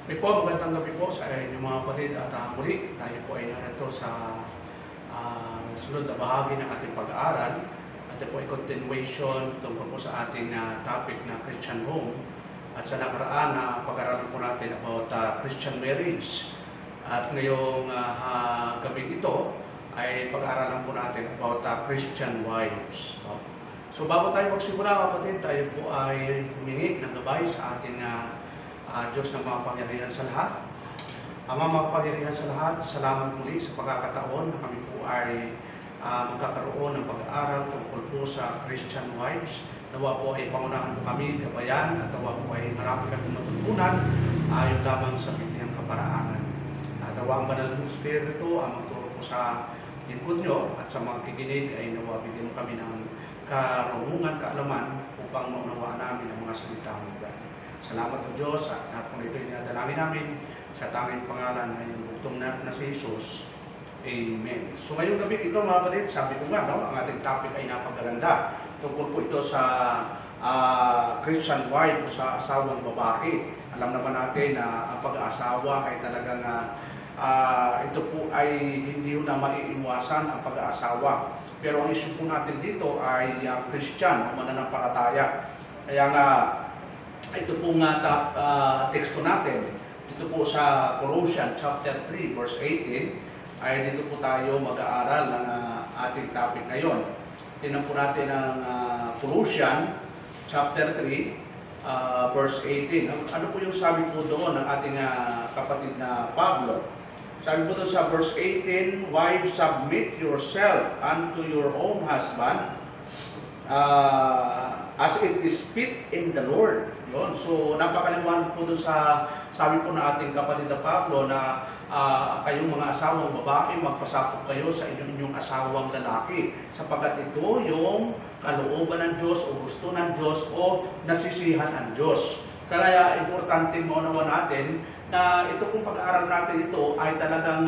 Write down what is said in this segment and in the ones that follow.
May po, magandang gabi po sa inyong mga kapatid at muli tayo po ay narito sa sunod na bahagi ng ating pag-aaral. At ito po ay continuation tungkol po sa ating topic na Christian home. At sa nakaraan na pag-aaralan po natin about Christian marriage. At ngayong gabi ito ay pag-aaralan po natin about Christian wives. No? So bago tayo magsimula kapatid, tayo po ay humingi ng gabay sa ating Diyos ng mga pangyarihan sa lahat. Ama makapangyarihan sa lahat, salamat muli sa pagkakataon na kami po ay magkakaroon ng pag-aaral tungkol po sa Christian wives. Nawa po ay pangunahan po kami, gabayan, at nawa po ay marami kami matutunan ayon lamang sa Bibliang kaparaanan. At nawa ang banal ng Espiritu ang magturo po sa lingkod nyo at sa mga kikinig ay nawa bigyan mo kami ng karunungan, kaalaman upang maunawaan namin ang mga salita mo. Salamat o Diyos at lahat po ito dinadalangin namin sa tanging pangalan ng iyong bugtong na si Jesus. Amen. So ngayong gabi ito mga kapatid, sabi ko nga, ang ating topic ay napakaganda. Tungkol po ito sa Christian wife o sa asawang babae. Alam naman natin na ang pag-aasawa ay talagang ito po ay hindi na maiiwasan ang pag-aasawa. Pero ang issue po natin dito ay Christian o mananampalataya. Kaya nga, ito pong teksto natin, dito po sa Colossians chapter 3 verse 18, ay dito po tayo mag-aaral ng ating topic ngayon. Tingnan po natin ang Colossians chapter 3 verse 18. Ano po yung sabi po doon ng ating kapatid na Pablo? Sabi po doon sa verse 18, "Wives, submit yourself unto your own husband, as it is fit in the Lord." Yun. So, napakaliwanag po doon sa sabi po na ating kapatid na Pablo na kayong mga asawang babae, magpasakop kayo sa inyong asawang lalaki sapagkat ito yung kalooban ng Diyos o gusto ng Diyos o nasisihan ng Diyos. Kaya importante maunawa natin na ito kung pag-aaral natin ito ay talagang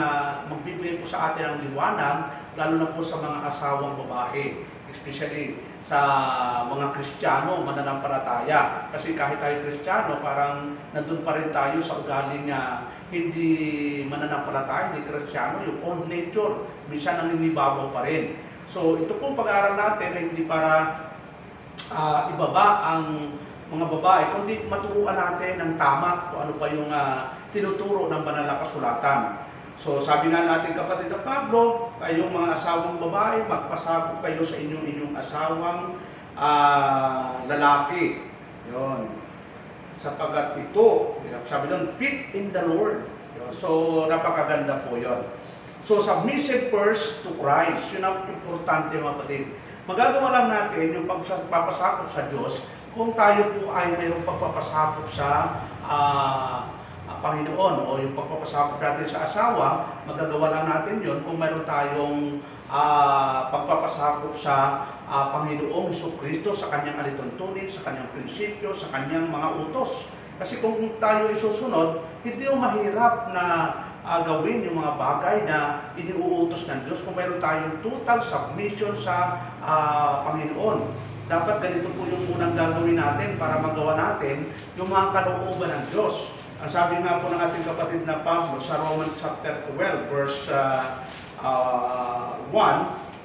magbibigay po sa atin ang liwanag, lalo na po sa mga asawang babae, especially sa mga Kristiyano, mananampalataya. Kasi kahit tayo Kristiyano, parang nandun pa rin tayo sa ugali na hindi mananampalataya, hindi Kristiyano, yung old nature, minsan naninibabaw pa rin. So ito pong pag-aaral natin ay hindi para ibaba ang mga babae, kundi maturuan natin ng tama kung ano pa yung tinuturo ng banal na kasulatan. So sabi nga natin kapatid na Pablo, kayong mga asawang babae, magpasakop kayo sa inyong asawang lalaki. Yun. Sapagkat ito, sabi doon, fit in the Lord. Yun. So napakaganda po yun. So submissive first to Christ, yun ang importante mga kapatid. Magagawa lang natin yung pagpapasakop sa Diyos kung tayo po ay mayroong pagpapasakop sa Panginoon o yung pagpapasakop natin sa asawa, magagawa lang natin yon kung mayroon tayong pagpapasakop sa Panginoong Jesucristo sa kanyang alituntunin, sa kanyang prinsipyo, sa kanyang mga utos. Kasi kung tayo isusunod, hindi yung mahirap na gawin yung mga bagay na iniuutos ng Diyos kung mayroon tayong total submission sa Panginoon. Dapat ganito po yung unang gagawin natin para magawa natin yung mga kalooban ng Diyos. Ang sabi nga po ng ating kapatid na Pablo sa Romans chapter 12 verse 1,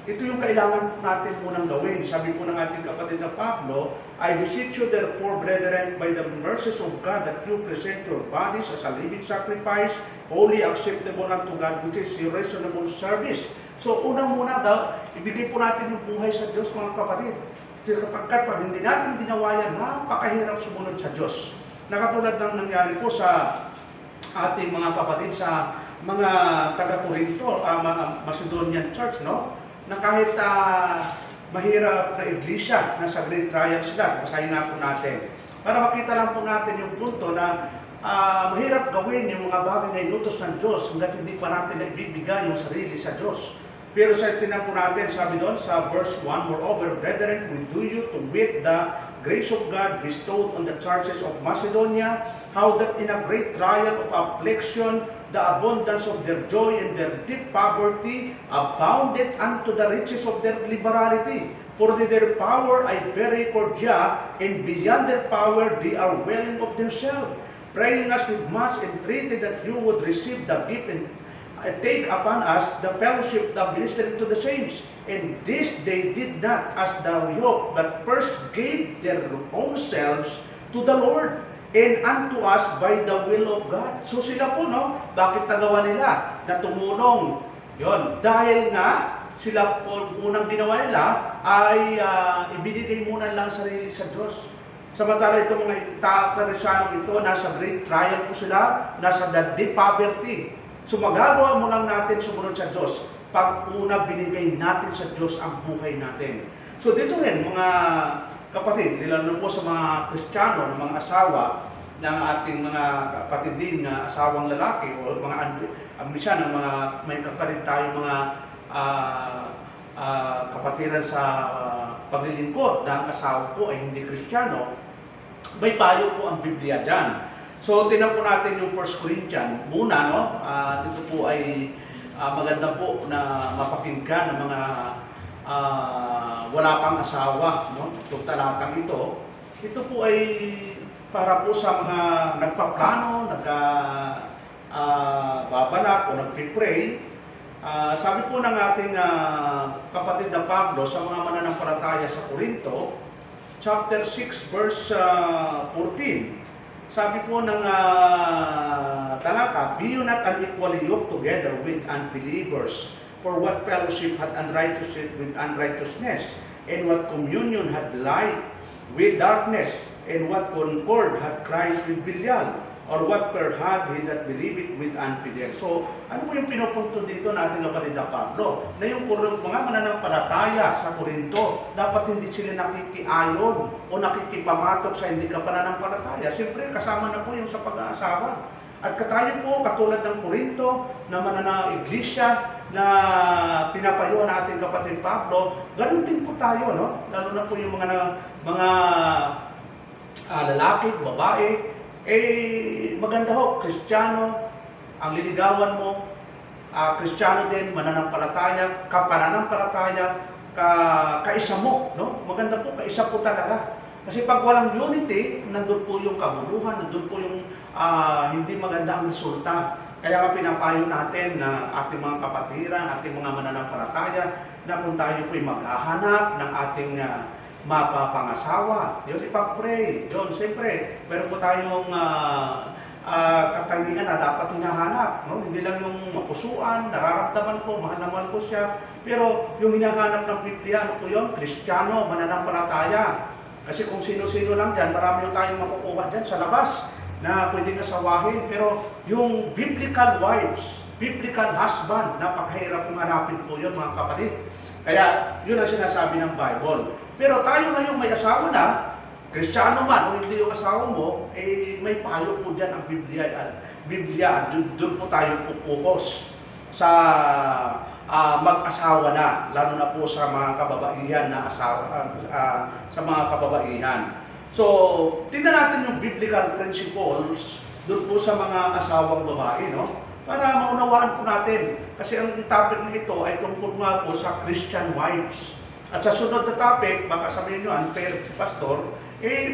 ito yung kailangan natin munang gawin. Sabi po ng ating kapatid na Pablo, "I beseech you therefore, brethren, by the mercies of God, that you present your bodies as a living sacrifice, wholly acceptable unto God, which is your reasonable service." So unang-una ibigay po natin yung buhay sa Diyos mga kapatid. Kapagkat pag hindi natin ginawa yan, napakahirap sumunod sa Diyos. Nakatulad ng nangyari po sa ating mga kapatid sa mga taga-Corinto, Macedonian Church, no? Na kahit mahirap na iglesia, nasa great trial sila, basahin nga po natin. Para makita lang po natin yung punto na mahirap gawin yung mga bagay na inutos ng Diyos hanggat hindi pa natin naibibigay yung sarili sa Diyos. Pero sa tinan po natin, sabi doon sa verse 1, "Moreover, brethren, we do you to wit the grace of God bestowed on the churches of Macedonia, how that in a great trial of affliction, the abundance of their joy and their deep poverty abounded unto the riches of their liberality. For their power I very cordia, and beyond their power they are willing of themselves. praying us with much entreaty that you would receive the gift and take upon us the fellowship of ministering to the saints. And this they did not as thou hope, but first gave their own selves to the Lord and unto us by the will of God. So sila po, no? Bakit nagawa nila na tumulong? Yon, dahil nga sila po unang ginawa nila ay ibinigay muna lang sarili sa Diyos. Samantala itong mga Kristiyanong ito, nasa great trial po sila, nasa deep poverty. So magagawa mo lang natin sumunod sa Diyos pag una binigay natin sa Diyos ang buhay natin. So dito rin mga kapatid, lalo po sa mga Kristiyano, mga asawa ng ating mga kapatid din na asawang lalaki o mga ambisan ng mga may kapatid tayo mga kapatiran sa paglilingkod na ang asawa po ay hindi Kristiyano, may payo po ang Biblia dyan. So, tingnan po natin yung 1 Corinthians muna, no? Dito po ay maganda po na mapakinggan ng mga wala pang asawa, no? Itong talatang ito. Ito po ay para po sa mga nagpaplano, babalak o nagpipray. Sabi po ng ating kapatid na Pablo sa mga mananampalataya sa Corinto, chapter 6, verse 14. Sabi po ng talata, be you not unequally yoked together with unbelievers, for what fellowship had unrighteousness with unrighteousness, and what communion had light with darkness, and what concord had Christ with Belial, or what pair had he that believeth with unfidel. So, ano po yung pinupunto dito natin kapatid na Pablo? Na yung mga mananampalataya sa Corinto, dapat hindi sila nakikiayon o nakikipamatok sa hindi ka pananampalataya. Siyempre, kasama na po yung sa pag-aasawa. At tayo po, katulad ng Corinto, na iglesia na pinapayuhan natin kapatid Pablo, ganun din po tayo, no? Lalo na po yung mga lalaki, babae, maganda ho, Kristiyano, ang liligawan mo, Kristiyano din, mananampalataya, kapananampalataya, kaisa mo, no? Maganda po, kaisa po talaga. Kasi pag walang unity, nandun po yung kabuluhan, nandun po yung hindi maganda ang resulta. Kaya nga pinapayo natin na ating mga kapatiran, ating mga mananampalataya, na kung tayo po'y maghahanap ng ating mapapangasawa, yun, ipag-pray. Yun, siyempre, meron po tayong katangian na dapat hinahanap. No? Hindi lang yung mapusuan, nararamdaman ko, mahal na mahal ko siya. Pero yung hinahanap ng Biblia, ano po yun? Kristiyano, mananampalataya. Kasi kung sino-sino lang dyan, marami yung tayong makukuha dyan sa labas na pwedeng asawahin. Pero yung biblical wives, biblical husband, napakahirap kung hanapin po yun mga kapatid. Kaya yun ang sinasabi ng Bible. Pero tayo ngayong may asawa na, Kristiyano man o hindi yung asawa mo, may payo po dyan ang Biblia. Doon po tayo pupuhos sa mag-asawa na, lalo na po sa mga kababaihan na asawa, sa mga kababaihan. So, tingnan natin yung biblical principles doon po sa mga asawang babae, no? Para maunawaan po natin. Kasi ang topic na ito ay tungkol nga po sa Christian wives. At sa sunod na topic, baka sabihin nyo, unfair si Pastor,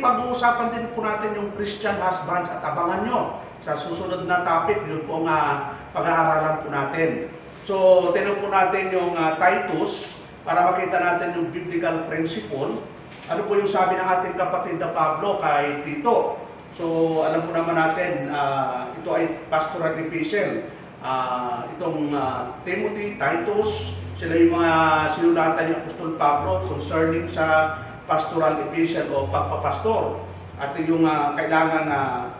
pag-uusapan din po natin yung Christian husbands at abangan nyo. Sa susunod na topic, yun po nga pag-aaralan po natin. So, tinanong po natin yung Titus para makita natin yung biblical principle. Ano po yung sabi ng ating kapatid na Pablo kay Tito? So, alam po naman natin, ito ay pastoral epistle. Itong Timothy, Titus, sila yung mga sinulatan ni Apostol Pablo concerning sa pastoral epistle o pagpapastor at yung kailangan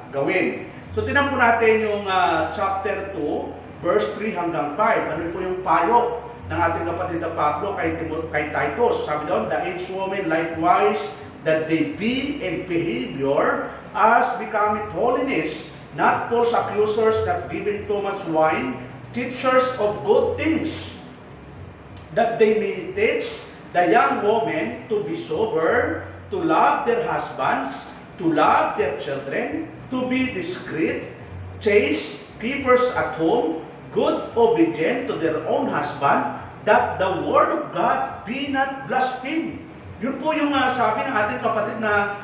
gawin. So, tinan po natin yung chapter 2, verse 3 hanggang 5. Ano po yung payo ng ating kapatid na Pablo kay Titus? Sabi doon, the aged women likewise, that they be in behavior as becoming holiness, not false accusers, not giving too much wine, teachers of good things, that they may teach the young women to be sober, to love their husbands, to love their children, to be discreet, chaste, keepers at home, good, obedient to their own husband, that the word of God be not blasphemed. Yun po yung sabi ng ating kapatid na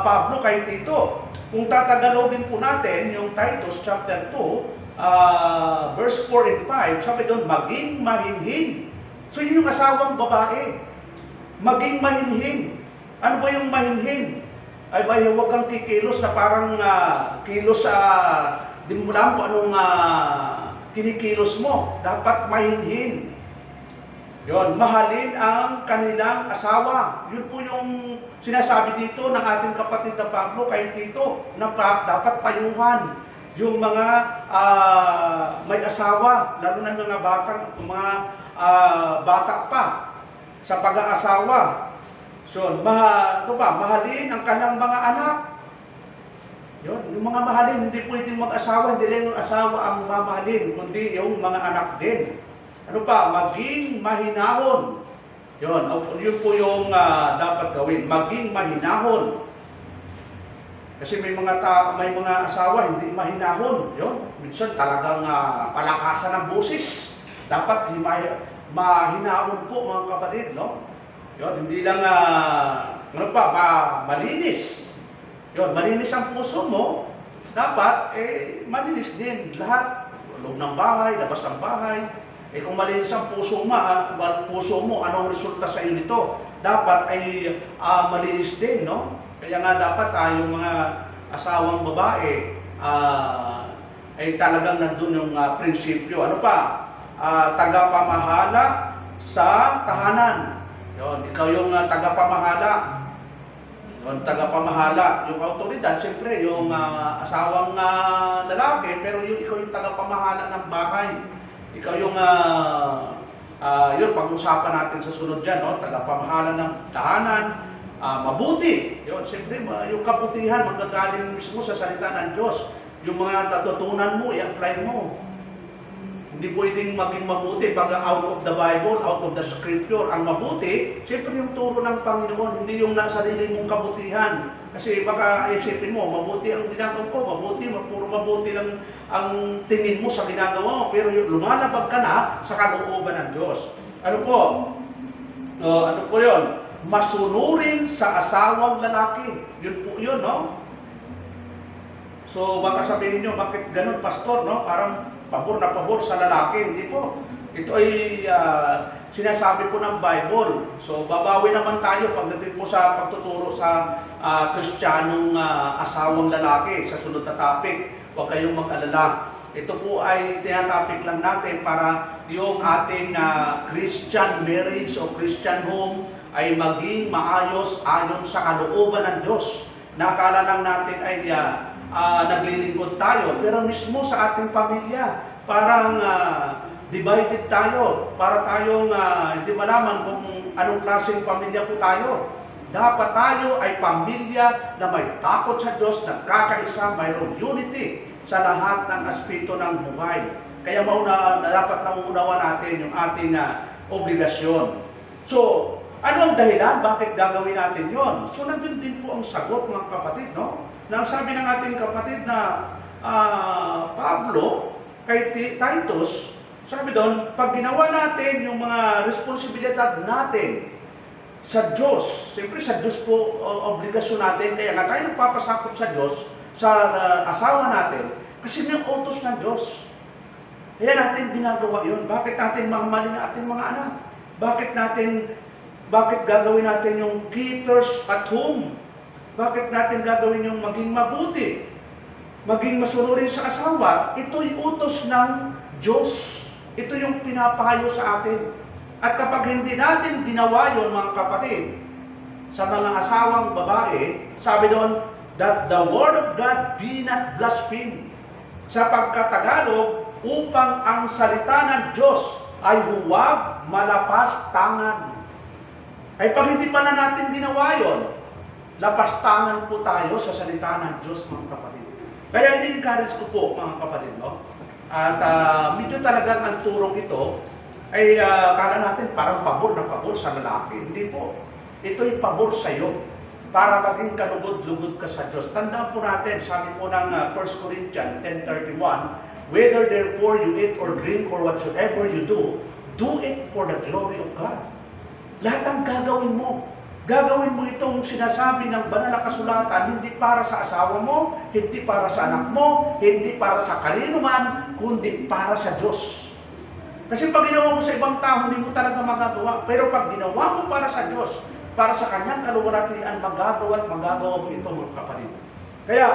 Pablo kay Tito. Kung tatagalogin po natin yung Titus chapter 2, verse 4 and 5, sabi doon, maging mahinhin. So yun yung asawang babae. Maging mahinhin. Ano ba yung mahinhin? Ay ba, huwag kang kikilos na parang kilos di mo alam kung anong kinikilos mo. Dapat mahinhin. Yon, mahalin ang kanilang asawa. Yun po yung sinasabi dito ng ating kapatid na Pablo kay Tito, na dapat payuhan yung mga may asawa, lalo na mga bata pa sa pag-aasawa. So, mahalin ang kanilang mga anak. Yun, yung mga mahalin, hindi pwedeng mag-asawa, hindi lang yung asawa ang mamahalin, kundi yung mga anak din. Ano pa? Maging mahinahon. Yun po yung dapat gawin. Maging mahinahon. Kasi may mga asawa hindi mahinahon. Yun, minsan talagang palakasan ng boses. Dapat mahinahon po mga kapatid, no? Yun, hindi lang malinis. Yun, malinis ang puso mo. Dapat malinis din lahat. Loob ng bahay, labas ng bahay. Kung malinis ang puso mo, anong resulta sa iyo nito? Dapat ay malinis din, no? Kaya nga dapat yung mga asawang babae ay talagang nandun yung prinsipyo. Ano pa? Tagapamahala sa tahanan. Yun, ikaw yung tagapamahala. Yun, tagapamahala. Yung autoridad, siyempre, yung asawang lalaki, pero ikaw yung tagapamahala ng bahay. Ikaw yung, yun, pag-usapan natin sa sunod dyan, no? Tagapamahala ng tahanan, mabuti. Yun, siyempre, yung kabutihan, magagaling mismo sa salita ng Diyos. Yung mga natutunan mo, i-apply mo. Hindi pwedeng maging mabuti pag out of the Bible, out of the Scripture. Ang mabuti, siyempre yung turo ng Panginoon, hindi yung sarili mong kabutihan. Kasi baka isipin mo, mabuti ang ginagawa ko, puro mabuti lang ang tingin mo sa ginagawa mo, pero lumalabag ka na sa kalooban ng Diyos. Ano po? Ano po yun? Masunurin sa asawang lalaki. Yun po yun, no? So baka sabihin nyo, bakit ganun, pastor, no? Parang pabor na pabor sa lalaki. Hindi po. Ito ay sinasabi po ng Bible. So babawi naman tayo pagdating po sa pagtuturo sa Kristiyanong asawang lalaki sa sunod na topic. Huwag kayong mag-alala. Ito po ay tinatopic lang natin para yung ating Christian marriage o Christian home ay maging maayos ayon sa kalooban ng Diyos. Nakakala lang natin ay naglilingkod tayo, pero mismo sa ating pamilya, parang divided tayo, para tayong hindi malaman kung anong klaseng pamilya po tayo. Dapat tayo ay pamilya na may takot sa Diyos, nagkakaisa, mayroong unity sa lahat ng aspeto ng buhay. Kaya dapat nauunawa natin yung ating obligasyon. So, ano ang dahilan? Bakit gagawin natin yon? So, nandun din po ang sagot, mga kapatid, no? Na sabi ng ating kapatid na Pablo kay Titus, sabi doon, pag ginawa natin yung mga responsibilidad natin sa Diyos, siyempre sa Diyos po obligasyon natin, kaya nga tayo nagpapasakop sa Diyos, sa asawa natin, kasi may utos ng Diyos. Kaya natin ginagawa yun. Bakit natin mamahalin ang ating mga anak? Bakit gagawin natin yung keepers at home? Bakit natin gagawin yung maging mabuti? Maging masunurin sa asawa? Ito'y utos ng Diyos. Ito yung pinapahayo sa atin. At kapag hindi natin ginawa yun, mga kapatid, sa mga asawang babae, sabi doon, that the word of God be not blasphemed. Sa pagkatagalog, upang ang salita ng Diyos ay huwag malapastangan. Ay pag hindi pala natin ginawa yun, lapastangan po tayo sa salita ng Diyos, mga kapatid. Kaya ini-encourage ko po, mga kapatid, no? At medyo talagang ang turong ito ay kala natin parang pabor na pabor sa lalaki. Hindi po. Ito'y pabor sa iyo para maging kalugod-lugod ka sa Diyos. Tandaan po natin, sabi po ng 1 Corinthians 10:31, whether therefore you eat or drink or whatsoever you do it for the glory of God. Lahat ang gagawin mo, Gagawin mo itong sinasabi ng banal na kasulatan, hindi para sa asawa mo, hindi para sa anak mo, hindi para sa kanino man, kundi para sa Diyos. Kasi pag ginawa mo sa ibang tao, hindi mo talaga magagawa. Pero pag ginawa mo para sa Diyos, para sa kanyang kaluwalhatian, magagawa at magagawa mo ito, mga kapatid. Kaya,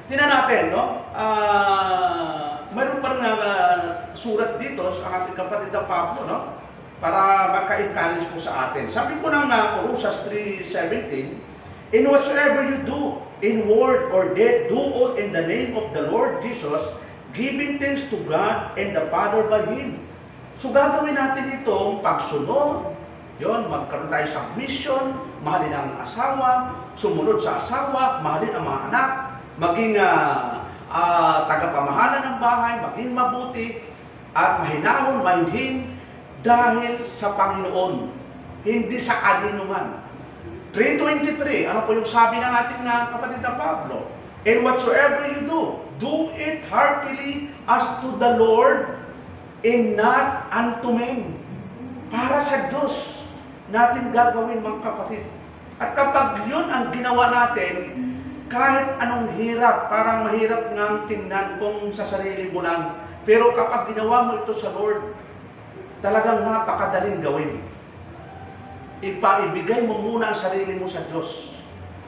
tingnan natin, no? Mayroon pa rin surat dito sa ating kapatid na Pablo, no? Para maka-encourage po sa atin. Sabi po ng Colossus 3:17, "In whatsoever you do, in word or deed, do all in the name of the Lord Jesus, giving thanks to God and the Father by Him." So gagawin natin itong pagsunod, yon, magkaroon tayo submission, mahalin ang asawa, sumunod sa asawa, mahalin ang mga anak, maging tagapamahala ng bahay, maging mabuti, at mahinahon, mahinhin, dahil sa Panginoon, hindi sa kanino man. 3:23, ano po yung sabi ng ating kapatid na Pablo? "And whatsoever you do it heartily as to the Lord, and not unto men." Para sa Diyos natin gagawin, mga kapatid. At kapag yun ang ginawa natin, kahit anong hirap, parang mahirap ngang tingnan kung sa sarili mo lang. Pero kapag ginawa mo ito sa Lord, talagang napakadaling gawin. Ipaibigay mo muna ang sarili mo sa Diyos.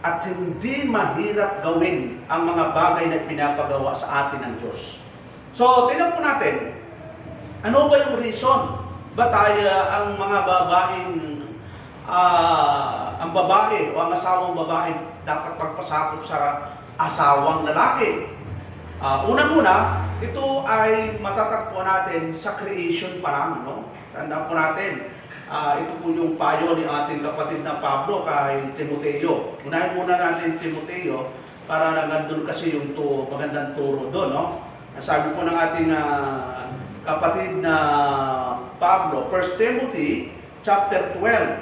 At hindi mahirap gawin ang mga bagay na pinapagawa sa atin ng Diyos. So, tingnan po natin, ano ba yung reason? Ba tayo ang mga babaeng, ang babae o ang asawang babae dapat pagpasakop sa asawang lalaki? Unang-una, ito ay matatagpuan natin sa creation pa lang, no? Tandaan po natin, ito po yung payo ni ating kapatid na Pablo kay Timoteo. Unahin muna natin Timoteo para nandun kasi yung magandang turo doon, no? Sabi po ng ating kapatid na Pablo, 1 Timothy chapter 12.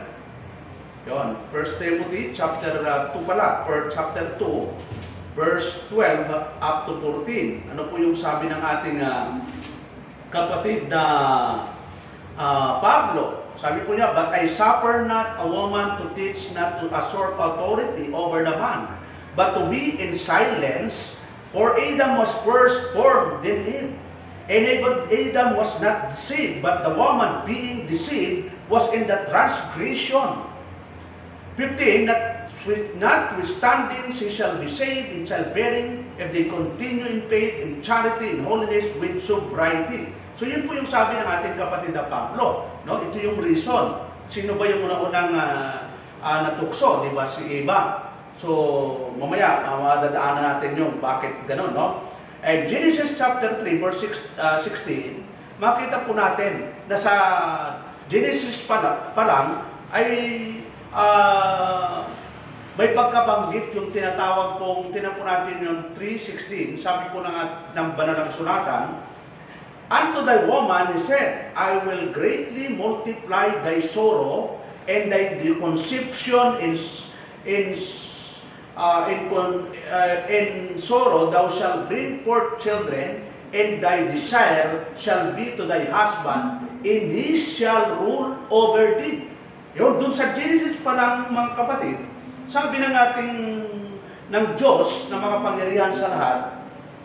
Yon, 1 Timothy chapter 2 pala, chapter 2. Verse 12 up to 14. Ano po yung sabi ng ating kapatid na Pablo? Sabi po niya, "But I suffer not a woman to teach, not to usurp authority over the man, but to be in silence, for Adam was first formed, then Eve. And Adam was not deceived, but the woman being deceived was in the transgression." 15, "Notwithstanding, she shall be saved in childbearing, if they continue in faith, in charity, in holiness, with sobriety." So yun po yung sabi ng ating kapatid na Pablo. No? Ito yung reason. Sino ba yung unang natukso? Di ba? Si Eva. So mamaya, madadaanan natin yung bakit ganun. No? Genesis chapter 3, verse 16, makita po natin na sa Genesis pa lang ay may pagkabanggit yung tinatawag pong, tinan po natin yung 3:16, sabi po ng banal na kasulatan, "Unto thy woman he said, I will greatly multiply thy sorrow, and thy conception in sorrow thou shalt bring forth children, and thy desire shall be to thy husband, and he shall rule over thee." Yun, dun sa Genesis pa lang, mga kapatid, sabi ng Diyos na makapangyarihan sa lahat,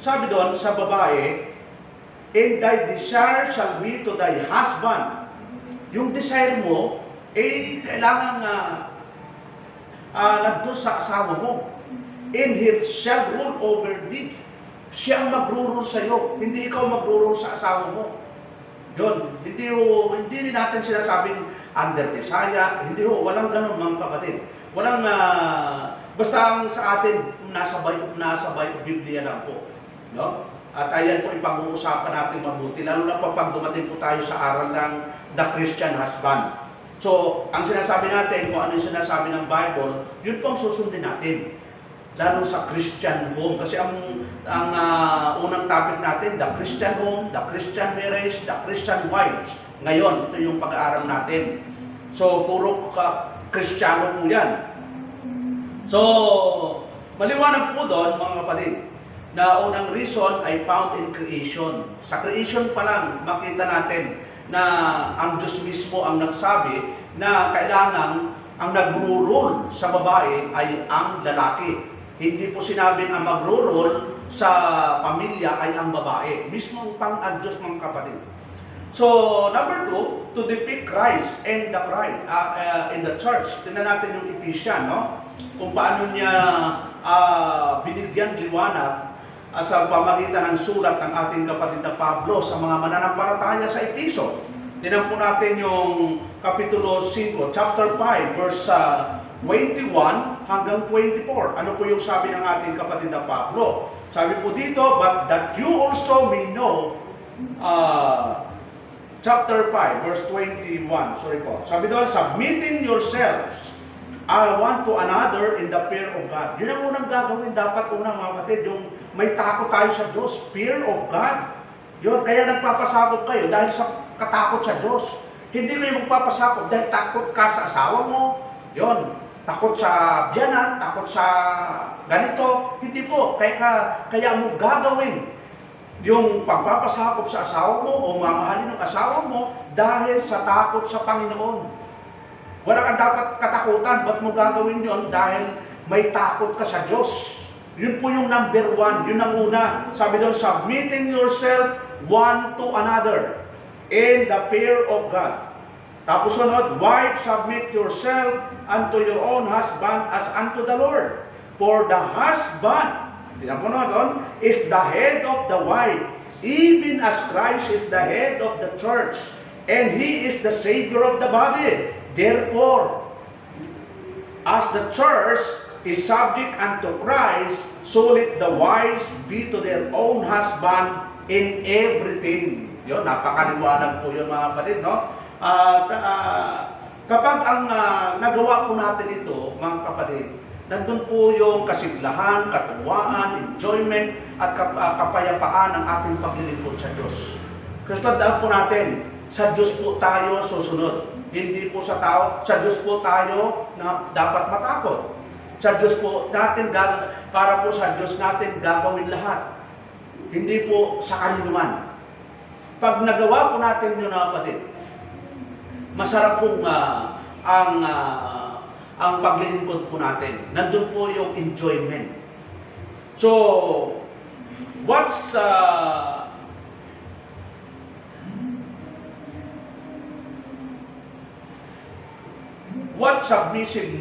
sabi doon sa babae, "And thy desire shall be to thy husband." Yung desire mo, kailangan nandun sa asawa mo. "And he shall rule over thee." Siya ang magro-rule sa iyo, hindi ikaw magro-rule sa asawa mo. Yun, hindi rin natin sinasabing under desire, hindi ho, walang ganun, mga kapatid. Walang, basta ang sa atin, nasa Biblia lang po. No? At ayan po ipag-uusapan natin mabuti, lalo na pag dumating po tayo sa aral ng The Christian Husband. So, ang sinasabi natin, kung ano yung sinasabi ng Bible, yun po ang susundin natin. Lalo sa Christian home. Kasi ang unang topic natin, the Christian home, the Christian marriage, the Christian wives. Ngayon, ito yung pag-aaral natin. So, puro Kristiyano po yan. So, maliwanag po doon, mga kapatid, na unang reason ay found in creation. Sa creation pa lang, makita natin na ang Diyos mismo ang nagsabi na kailangan ang nagro-rule sa babae ay ang lalaki. Hindi po sinabing ang magro-rule sa pamilya ay ang babae. Mismo ang Diyos, mga kapatid. So, number 2, to depict Christ and the bride in the church. Tingnan natin yung Ephesians, no? Kung paano niya binigyan liwanag sa pamagitan ng sulat ng ating kapatid na Pablo sa mga mananampalataya sa Efeso. Tingnan po natin yung Kapitulo 5, chapter 5, verse 21 hanggang 24. Ano po yung sabi ng ating kapatid na Pablo? Sabi po dito, but that you also may know, chapter 5, verse 21. Sorry po. Sabi doon, submitting yourselves one to another in the fear of God. Yun ang unang gagawin dapat unang, mga kapatid, yung may takot tayo sa Diyos, fear of God. Yun, kaya nagpapasakop kayo dahil sa katakot sa Diyos. Hindi kayo magpapasakop dahil takot ka sa asawa mo. Yun, takot sa biyanan, takot sa ganito. Hindi po, kaya mo gagawin yung pagpapasakop sa asawa mo o mamahalin ng asawa mo dahil sa takot sa Panginoon. Wala kang dapat katakutan. Ba't mo gagawin yun? Dahil may takot ka sa Diyos. Yun po yung number 1. Yun ang una. Sabi doon, submitting yourself one to another in the fear of God. Tapos sunod, wives, submit yourself unto your own husband as unto the Lord. For the husband, tingnan po natin, is the head of the wife, even as Christ is the head of the church, and He is the Savior of the body. Therefore, as the church is subject unto Christ, so let the wives be to their own husband in everything. Yun, napakaliwanag po yun, mga kapatid, no? Kapag ang nagawa po natin ito, mga kapatid, nandun po yung kasiglahan, katuwaan, enjoyment, at kapayapaan ng ating paglilingkod sa Diyos. Kasi tandaan po natin, sa Diyos po tayo susunod. Hindi po sa tao, sa Diyos po tayo na dapat matakot. Sa Diyos po natin, para po sa Diyos natin gagawin lahat. Hindi po sa kaninuman. Pag nagawa po natin yun, mga kapatid, masarap pong ang paglilingkod po natin. Nandun po yung enjoyment. So, what submissive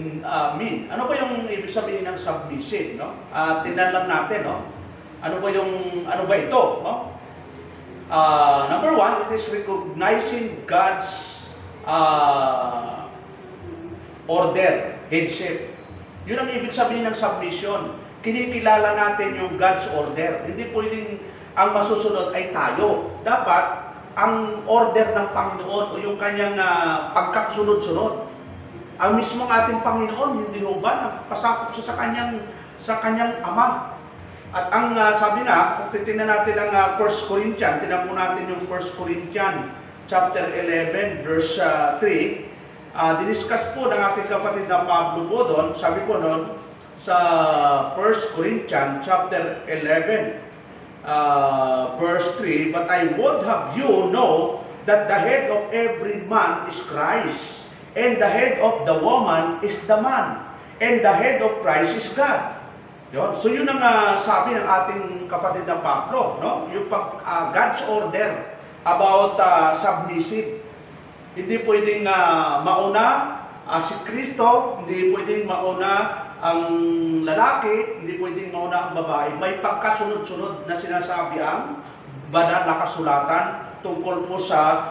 mean? Ano ba yung ibig sabihin ng submissive, no? Tingnan lang natin, no? Ano ba ito, no? Number 1, it is recognizing God's order, headship. Yun ang ibig sabihin ng submission. Kinikilala natin yung God's order. Hindi pwedeng ang masusunod ay tayo. Dapat ang order ng Panginoon o yung kanyang pagkakasunod-sunod. Ang mismong ating Panginoon, hindi ho ba, nagpasakop siya sa kanyang Ama. At ang sabi nga, kung titingnan natin ang 1 Corinthians, tingnan po natin yung 1 Corinthians chapter 11, verse 3, diniscuss po ng ating kapatid na Pablo po doon, sabi po noon, sa 1 Corinthians chapter 11, verse 3, but I would have you know that the head of every man is Christ, and the head of the woman is the man, and the head of Christ is God. Yun. So yun ang sabi ng ating kapatid na Pablo, no? Yung God's order about submissive. Hindi pwedeng mauna si Kristo, hindi pwedeng mauna ang lalaki, hindi pwedeng mauna ang babae. May pagkasunod-sunod na sinasabi ang banal na kasulatan tungkol po sa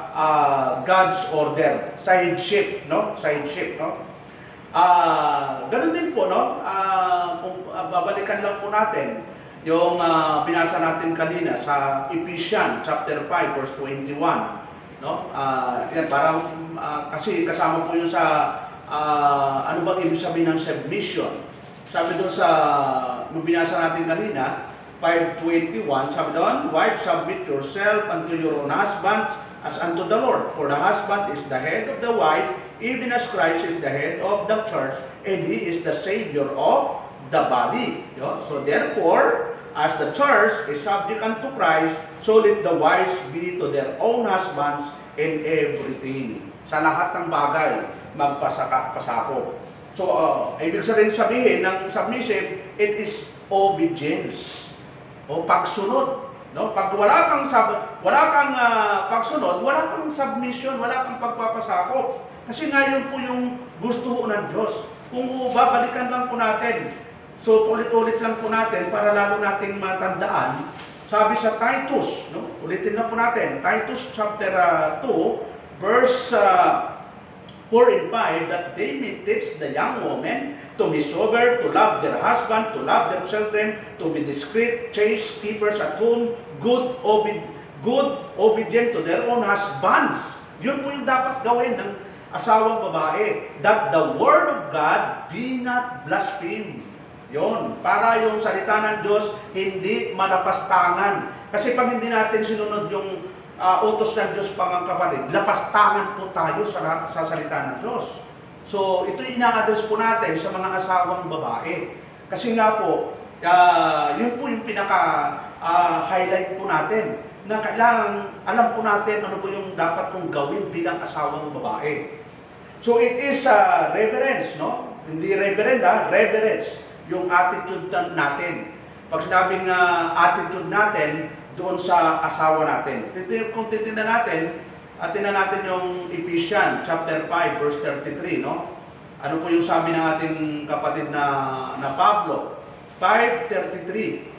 God's order, sa headship, no? Sa headship, no? Ganun din po, no? Kung babalikan lang po natin yung binasa natin kanina sa Ephesians chapter 5 verse 21, no? Yan, parang kasi kasama po yun sa ano bang ibig sabihin ng submission. Sabi doon sa nung binasa natin kanina 5:21, sabi doon, wives, submit yourself unto your own husbands as unto the Lord. For the husband is the head of the wife, even as Christ is the head of the church, and He is the Savior of the body. So therefore, as the church is subject unto Christ, so let the wives be to their own husbands in everything. Sa lahat ng bagay, magpasako. So, ibig sabihin ng submissive, it is obedience. O pagsunod. No? Pag wala kang pagsunod, wala kang submission, wala kang pagpapasakop. Kasi ngayon po yung gusto ng Diyos. Kung babalikan lang po natin, so ulit-ulit lang po natin para lalo nating matandaan, sabi sa Titus, no? Ulitin lang po natin, Titus chapter 2, verse 4 and 5, that they may teach the young women to be sober, to love their husband, to love their children, to be discreet, chaste, keepers at home, good, obedient to their own husbands. Yun po yung dapat gawin ng asawang babae, that the word of God be not blasphemed. Yon, para yung salita ng Diyos hindi malapastangan. Kasi pag hindi natin sinunod yung utos ng Diyos, mga kapatid, lapastangan po tayo sa salita ng Diyos. So, ito ina-address po natin sa mga asawang babae. Kasi nga po, yun po yung pinaka-highlight po natin, na kailangan alam po natin ano po yung dapat kong gawin bilang asawang babae. So, it is reverence, no? Hindi reverend, reverence. Yung attitude natin. Pag sinabing attitude natin doon sa asawa natin. Kung titignan natin, tingnan natin yung Ephesians chapter 5 verse 33, no? Ano po yung sabi ng ating kapatid na Pablo? 5:33.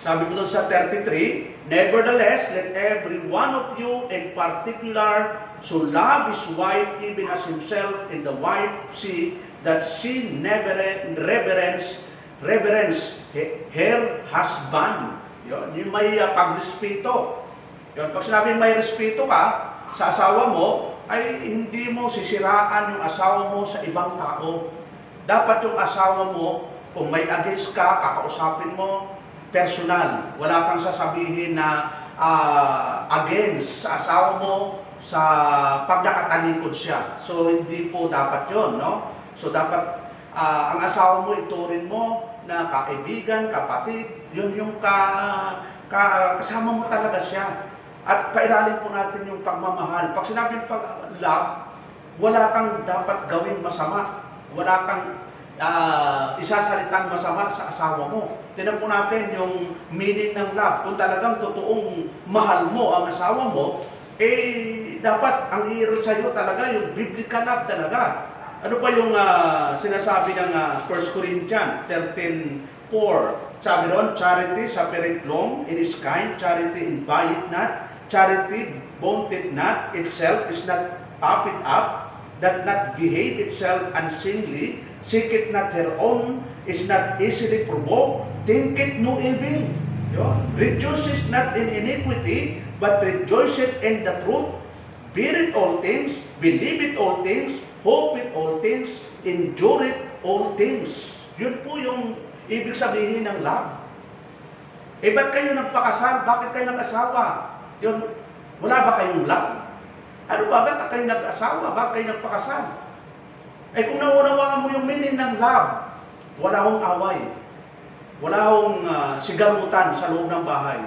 Sabi ko doon sa 33, nevertheless, let every one of you in particular so love his wife even as himself, and the wife see that she never reverence her husband. Yun, yung may pagrespeto. Yun, pag sinabi may respeto ka sa asawa mo, ay hindi mo sisiraan yung asawa mo sa ibang tao. Dapat yung asawa mo, kung may against ka, kakausapin mo personal. Wala kang sasabihin na against sa asawa mo sa pag nakatalikod siya. So, hindi po dapat yun, no? So, dapat ang asawa mo, iturin mo na kaibigan, kapatid, yun yung kasama mo talaga siya. At pairalin po natin yung pagmamahal. Pag sinabing love, wala kang dapat gawin masama. Wala kang isasalitang masama sa asawa mo. Tingnan po natin yung meaning ng love. Kung talagang totoong mahal mo ang asawa mo, dapat ang i-rule sa'yo talaga yung biblical love talaga. Ano pa yung sinasabi ng 1 Corinthians 13:4? Sabi doon, charity suffereth long, it is kind, charity inviteth not, charity vaunteth not, itself is not puffed up, doth not behave itself unseemly, seeketh not her own, is not easily provoked, thinketh no evil. Rejoiceth not in iniquity, but rejoiceth in the truth, beareth all things, believeth all things, hopeth all things, endureth all things. Yun po yung ibig sabihin ng love. Ba't kayo nagpakasal? Bakit kayo nag-asawa? Yun, wala ba kayong love? Ano ba? Ba't kayo nag-asawa? Bakit kayo nagpakasal? Kung naunawaan mo yung meaning ng love, wala hong away. Wala hong sigarutan sa loob ng bahay.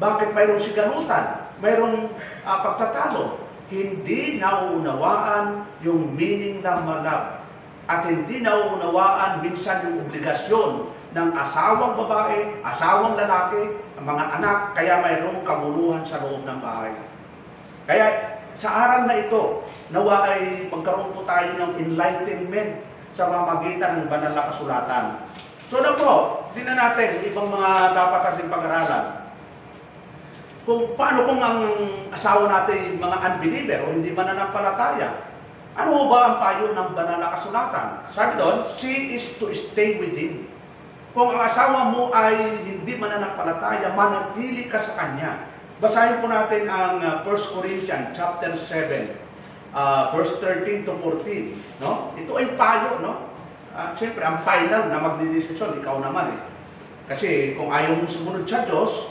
Bakit mayroong sigarutan? Mayroong pagtatalo? Hindi nauunawaan yung meaning ng love. At hindi nauunawaan minsan yung obligasyon ng asawang babae, asawang lalaki, ang mga anak, kaya mayroong kaguluhan sa loob ng bahay. Kaya sa aral na ito, nawa ay magkaroon po tayo ng enlightenment sa pamamagitan ng banal na kasulatan. So na po, tingnan natin ibang mga dapat ating pag-aralan. Kung paano kung ang asawa natin mga unbeliever o hindi mananampalataya, ano ba ang payo ng banal na kasulatan? Sabi doon, she is to stay with him. Kung ang asawa mo ay hindi mananampalataya, manatili ka sa kanya. Basahin po natin ang 1 Corinthians chapter 7, verse 13 to 14. No? Ito ay payo, no? Siyempre, ang final na magdidesisyon, ikaw naman eh. Kasi kung ayaw mo sumunod sa Diyos,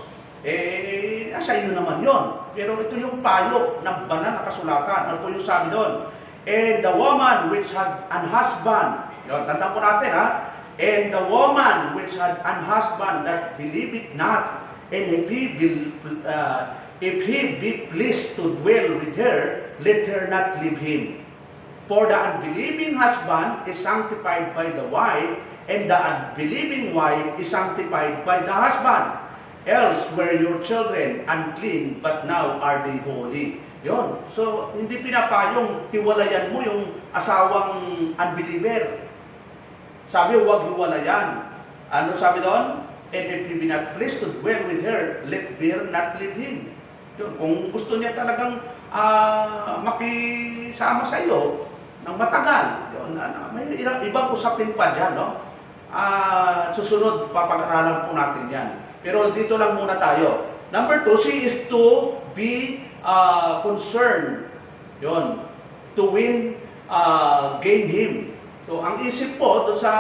nasa iyo naman yon. Pero ito yung payo ng banal na kasulatan. Ano po yung sabi doon? And the woman which had an husband, yun, tandaan po natin and the woman which had an husband that believeth not, and if he be pleased to dwell with her, let her not leave him. For the unbelieving husband is sanctified by the wife, and the unbelieving wife is sanctified by the husband. Else were your children unclean, but now are they holy. Yon. So, hindi pinapayong hiwalayan mo yung asawang unbeliever. Sabi, huwag hiwalayan. Ano sabi doon? And if you be not pleased to dwell with her, let her not leave him. Yun. Kung gusto niya talagang makisama sa iyo ng matagal, yun, may ibang usapin pa dyan, no? Susunod, papag-aralan po natin yan. Pero dito lang muna tayo. Number 2, she is to be concerned. Yun. To win, gain him. So, ang isip po, doon sa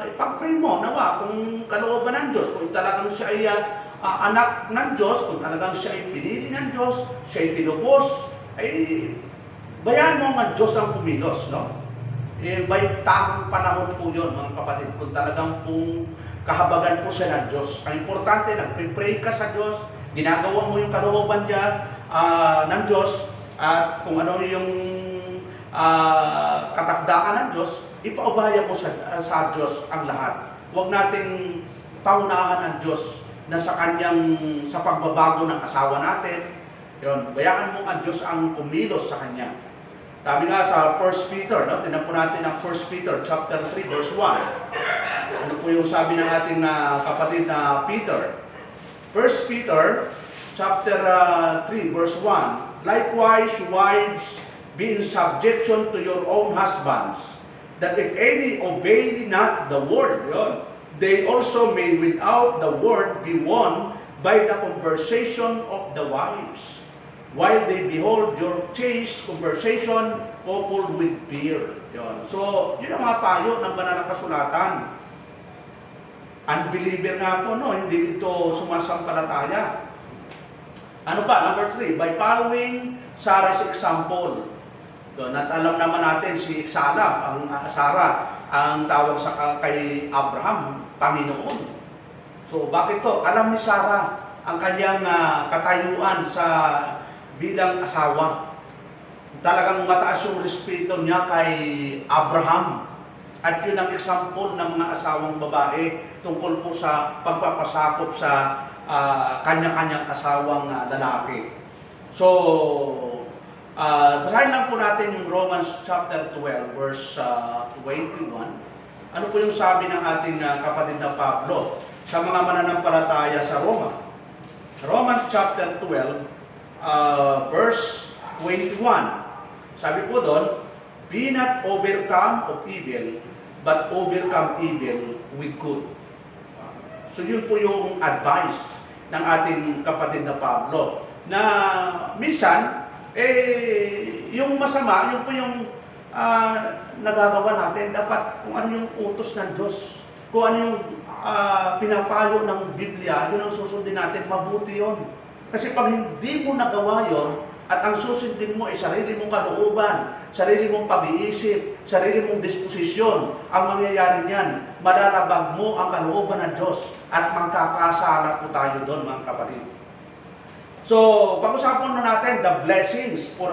ipag-pray mo, nawa, kung kalooban ng Diyos, kung talagang siya ay anak ng Diyos, kung talagang siya ay pinili ng Diyos, siya ay tinubos, ay bayaan mo nga Diyos ang kumilos, no? May tamang panahon po yun, mga kapatid, kung talagang pong kahabagan po siya ng Diyos. Ang importante, nag-pray ka sa Diyos, ginagawa mo yung kalooban niya ng Diyos, at kung ano yung katakdaan ng Diyos, ipaubaya mo sa Diyos ang lahat. Huwag nating paunahan ang Diyos na sa pagbabago ng asawa natin. Yun, bayaan mo ang Diyos ang kumilos sa kanya. Sabi nga sa 1 Peter, no? Tingnan po natin ang 1 Peter chapter 3 verse 1. Ano po yung sabi ng ating kapatid na Peter? 1 Peter chapter 3 verse 1. Likewise, wives, be in subjection to your own husbands, that if any obey not the word, yun, they also may without the word be won by the conversation of the wives, while they behold your chaste conversation coupled with fear. Yun. So, yun ang mga payo ng banal na kasulatan. Unbeliever nga po, no? Hindi ito sumasampalataya. Ano pa? Number 3, by following Sarah's example. Doon, at alam naman natin si Sarah, ang tawag kay Abraham, Panginoon. So, bakit to? Alam ni Sarah ang kanyang katayuan sa bilang asawa. Talagang mataas yung respeto niya kay Abraham. At yun ang example ng mga asawang babae tungkol po sa pagpapasakop sa kanya-kanyang asawang lalaki. So, basahin lang po natin yung Romans chapter 12 verse 21. Ano po yung sabi ng ating kapatid na Pablo sa mga mananampalataya sa Roma? Romans chapter 12 verse 21. Sabi po doon, be not overcome of evil, but overcome evil with good. So yun po yung advice ng ating kapatid na Pablo, na minsan, yung masama, yun po yung nagagawa natin. Dapat kung ano yung utos ng Diyos, kung ano yung pinapayo ng Biblia, yun ang susundin natin, mabuti yun. Kasi pag hindi mo nagawa yun, at ang susundin mo ay sarili mong kalooban, sarili mong pag-iisip, sarili mong disposisyon, ang mangyayari niyan, malalabag mo ang kalooban ng Diyos at magkakasala po tayo doon, mga kapatid. So, pag-usapan na natin the blessings for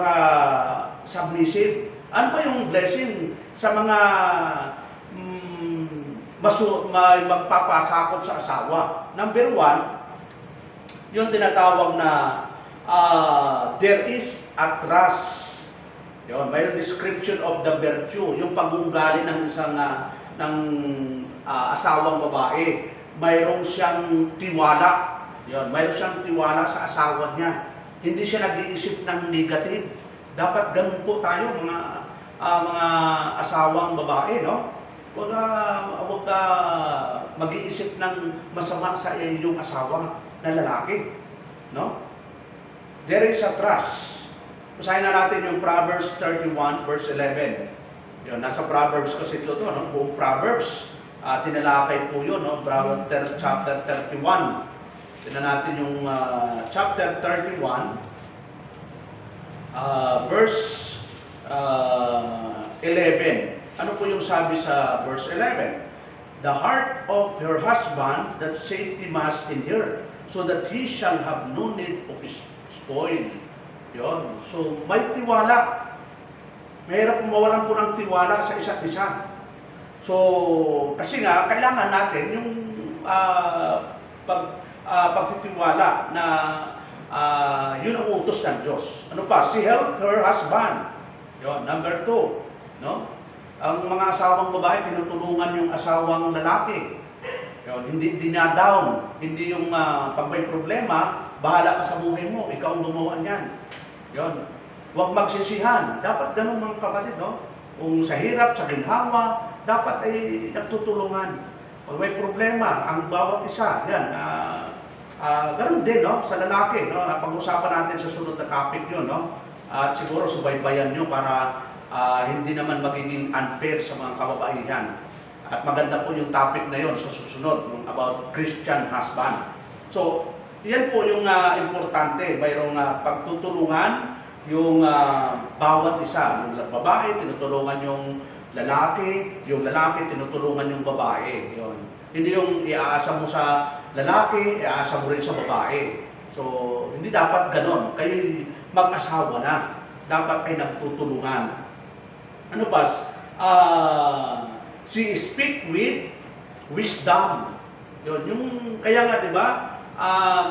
submissive. Ano ba yung blessing sa mga magpapasakop sa asawa? Number 1, yung tinatawag na there is a trust. Yun, may description of the virtue, yung pag-uugali ng isang asawang babae. Mayroong siyang tiwala. Yun, mayroon siyang tiwala sa asawa niya. Hindi siya nag-iisip ng negative. Dapat ganun po tayo, mga asawang babae, no? Huwag ka mag-iisip ng masama sa iyong asawa na lalaki, no? There is a trust. Basahin na natin yung Proverbs 31 verse 11. Yun, nasa Proverbs kasi ito, no? Buong Proverbs, tinalakay po yun, no? Proverbs chapter 31. Tignan natin yung chapter 31, verse 11. Ano po yung sabi sa verse 11? The heart of her husband that safety must in her, so that he shall have no need of spoil. Yun. So, may tiwala. Mahirap mawalan po ng tiwala sa isa't isa. So, kasi nga, kailangan natin yung pagtitiwala na yun ang utos ng Diyos. Ano pa? She helped her husband. Yun. Number 2. No? Ang mga asawang babae, tinutulungan yung asawang lalaki. Yun. Hindi dinadown. Hindi yung pag may problema, bahala ka sa buhay mo. Ikaw ang gumawa niyan. Yun. Huwag magsisihan. Dapat ganun mga kapatid, no? Kung sa hirap, sa ginhawa, dapat ay nagtutulungan. Pag may problema, ang bawat isa, yan, ganun din, no? Sa lalaki, no? Pag-usapan natin sa sunod na topic yun, no? At siguro subaybayan nyo para hindi naman magiging unfair sa mga kababaihan. At maganda po yung topic na yon sa susunod, yung about Christian husband. So, yan po yung importante, mayroong pagtutulungan yung bawat isa. Yung babae, tinutulungan yung lalaki tinutulungan yung babae. Yun. Hindi yung iaasa mo sa lalaki, iaasa mo rin sa babae. So, hindi dapat ganon. Kayo mag-asawa na. Dapat ay nagtutulungan. Ano pa? She speak with wisdom. Yun. Yung, kaya nga, di ba,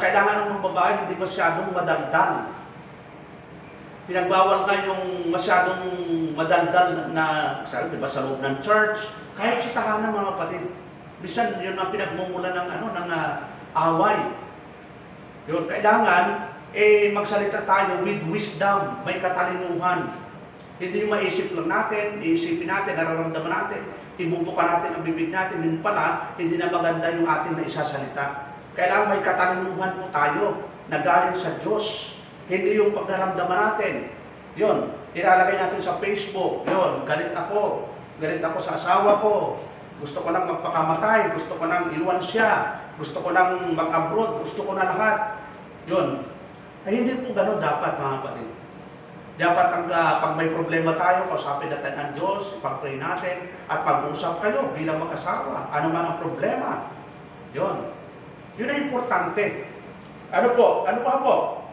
kailangan ng mga babae hindi masyadong madaldal. Pinagbawal nga yung masyadong madaldal na di ba, sa loob ng church, kahit sa tahanan mga kapatid. Bisan yun ang pinagmumula ng away. Yun, kailangan magsalita tayo with wisdom, may katalinuhan. Hindi yung maisip lang natin, iisipin natin, nararamdaman natin, ibubuka natin ang bibig natin, yun pala, hindi na maganda yung ating na isasalita. Kailangan may katalinuhan po tayo na galing sa Diyos. Hindi yung pagdaramdaman natin. Yun, ilalagay natin sa Facebook. Yun, galit ako sa asawa ko. Gusto ko nang magpakamatay, gusto ko nang iwan siya, gusto ko nang mag-abroad, gusto ko na lahat. Yun. Ay hindi po gano'n dapat mga kapatid. Dapat pag may problema tayo, kausapin natin ang Diyos, ipag-pray natin, at pag-usap kayo bilang mag-asawa. Ano man ang problema. Yun. Yun ang importante. Ano pa po?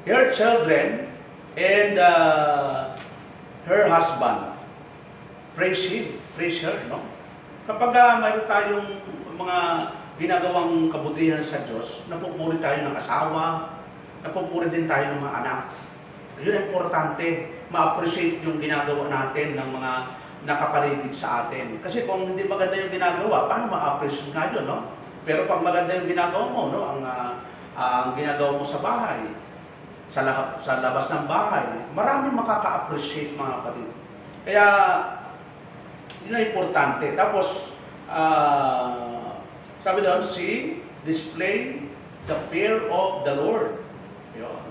Her children and her husband. Praise her, no? Kapag mayroon tayong mga ginagawang kabutihan sa Diyos, napupuri tayo ng asawa, napupuri din tayo ng mga anak. Yun ang importante, ma-appreciate yung ginagawa natin ng mga nakapaligid sa atin. Kasi kung hindi maganda yung ginagawa, paano ma-appreciate nga yun, no? Pero pag maganda yung ginagawa mo, no, ang ginagawa mo sa bahay, sa labas ng bahay, maraming makaka-appreciate mga kapatid. Kaya, yun ang importante. Tapos, sabi doon, she display the fear of the Lord. Yun.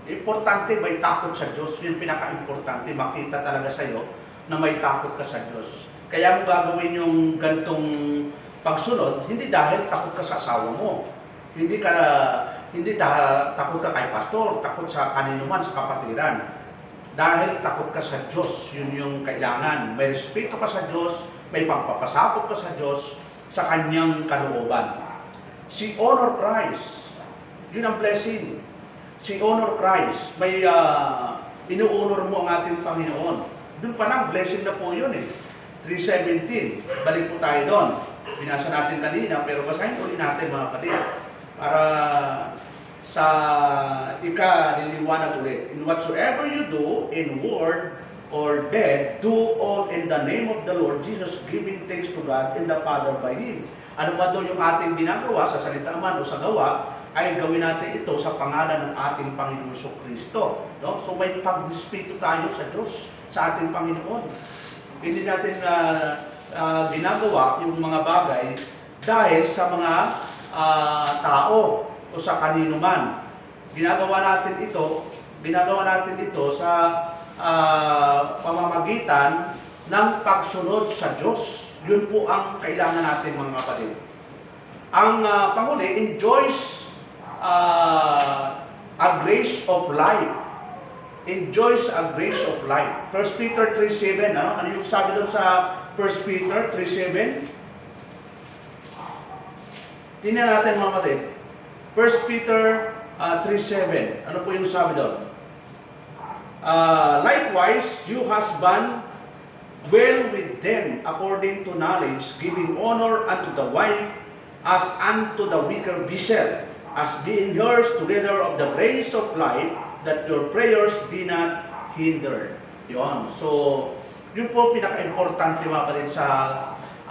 Importante, may takot sa Diyos. Yun pinaka-importante. Makita talaga sa'yo na may takot ka sa Diyos. Kaya mo gagawin yung gantong pagsunod, hindi dahil takot ka sa asawa mo. Hindi takot ka kay pastor, takot sa kanino man, sa kapatiran. Dahil takot ka sa Diyos, yun yung kailangan. May respeto ka sa Diyos, may pagpapasakop ka sa Diyos, sa kanyang kalooban. Si honor Christ, yun ang blessing. Si honor Christ, may inuunor mo ang ating Panginoon. Doon pa lang, blessing na po yun 3:17, balik po tayo doon. Binasa natin kanina, pero basahin ulit natin mga kapatid. Para sa ikaliliwanag ulit. In whatsoever you do, in word or deed, do all in the name of the Lord Jesus, giving thanks to God and the Father by Him. Ano ba doon yung ating ginagawa, sa salita man o sa gawa, ay gawin natin ito sa pangalan ng ating Panginoon Kristo. No? So may pagdispito tayo sa Diyos, sa ating Panginoon. Hindi natin ginagawa yung mga bagay dahil sa mga tao o sa kanino man. Ginagawa natin ito sa pamamagitan ng pagsunod sa Diyos. Yun po ang kailangan natin mga kapatid. Ang panghuli, enjoys a grace of life. Enjoys a grace of life. 1 Peter 3:7, ano yung sabi doon sa 1 Peter 3:7? Tingnan natin mga kapatid. 1 Peter 3:7. Ano po yung sabi doon? Likewise, you husband, dwell with them according to knowledge, giving honor unto the wife as unto the weaker vessel, as being heirs together of the grace of life, that your prayers be not hindered. Yun. So, yun po pinaka-importante mga kapatid sa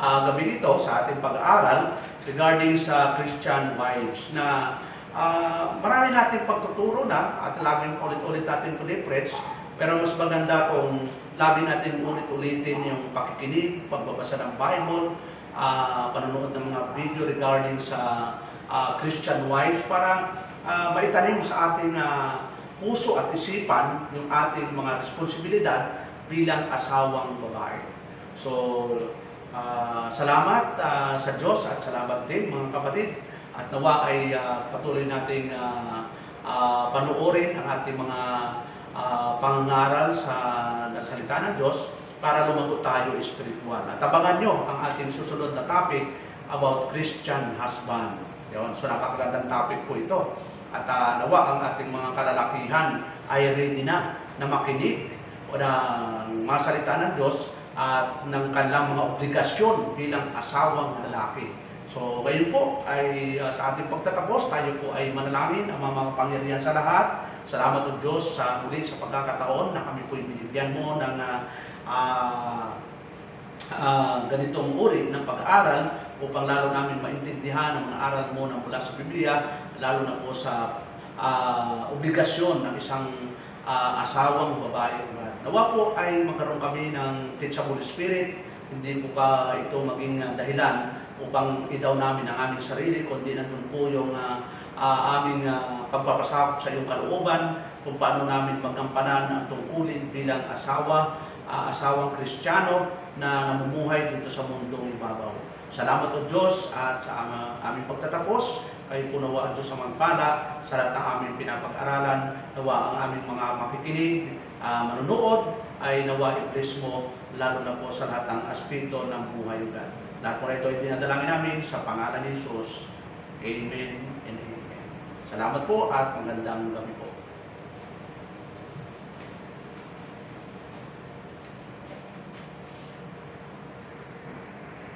gabi dito sa ating pag-aaral regarding sa Christian wives na marami natin pagtuturo na at laging ulit-ulit natin pinipreach, pero mas maganda kung lagi natin ulit-ulitin yung pakikinig, pagbabasa ng Bible, panonood ng mga video regarding sa Christian wives para maitanim sa ating puso at isipan yung ating mga responsibilidad bilang asawang babae. So, salamat sa Diyos at salamat din mga kapatid at nawa ay patuloy nating panuorin ang ating mga pangangaral sa salita ng Diyos para lumago tayo espiritual. At abangan nyo ang ating susunod na topic about Christian husband. Yun. So napakagandang topic po ito. At nawa ang ating mga kalalakihan ay ready na makinig o ng mga salita ng Diyos at ng kanilang mga obligasyon bilang asawang lalaki. So ngayon po ay sa ating pagtatapos, tayo po ay manalangin ang mga pangyarihan sa lahat. Salamat o Diyos sa muli sa pagkakataon na kami po binibigyan mo ng ganitong uri ng pag-aaral upang lalo namin maintindihan ang mga aral mo na mula sa Biblia, lalo na po sa obligasyon ng isang asawang babae. Nawa po ay magkaroon kami ng teachable spirit, hindi po ito maging dahilan upang idaw namin ang aming sarili, kundi nandun po yung aming pagpapasakop sa iyong kalooban, kung paano namin magampanan ang tungkulin bilang asawang Kristiyano na namumuhay dito sa mundong ibabaw. Salamat o Diyos at sa aming pagtatapos, kayo po nawa ang Diyos sa magpala sa lahat ng aming pinapag-aralan, nawa ang aming mga makikinig, manunood, ay nawa i-bless mo, lalo na po sa lahat ng aspekto ng buhay God. Lahat po na ito ay dinadalangin namin sa pangalan ni Jesus. Amen and amen. Salamat po at magandang gabi po.